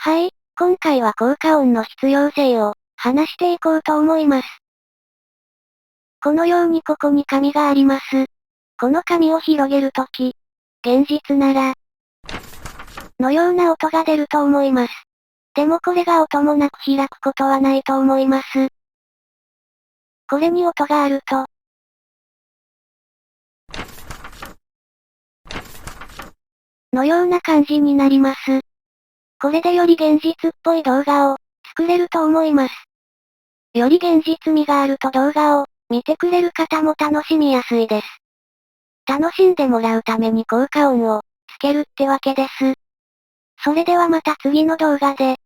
はい、今回は効果音の必要性を話していこうと思います。このようにここに紙があります。この紙を広げるとき、現実なら、のような音が出ると思います。でもこれが音もなく開くことはないと思います。これに音があると、のような感じになります。これでより現実っぽい動画を作れると思います。より現実味があると動画を見てくれる方も楽しみやすいです。楽しんでもらうために効果音をつけるってわけです。それではまた次の動画で。